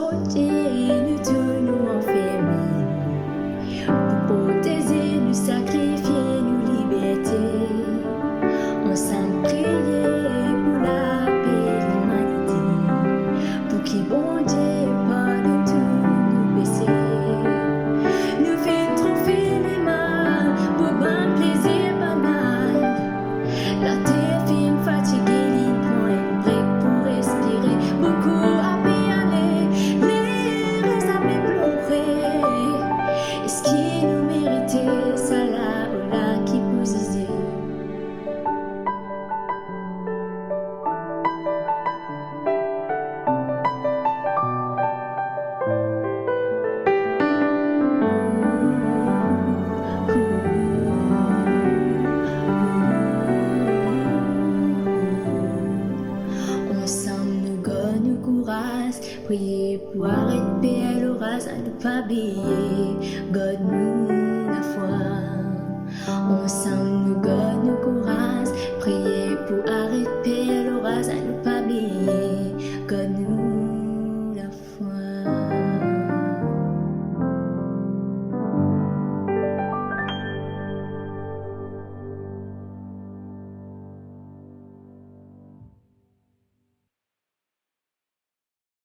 sauter, nous tous nous enfermer. Pour protéger, nous sacrifier, nous liberté. Ensemble prier pour la paix et l'humanité. Pour qui bon Dieu pardonne tous nos péchés. Nous faisons trop les mal, pour bon plaisir pas mal. La terre fin fatiguée, il prend un break pour respirer. Beaucoup à aller, les raisons pleurer. Est-ce qu'il nous méritait ça là ou là qui posait? Ensemble nous gagnons nous courage, prier pour arrêter à l'orage, à ne pas oublier, God nous la foi. Ensemble nous gagnons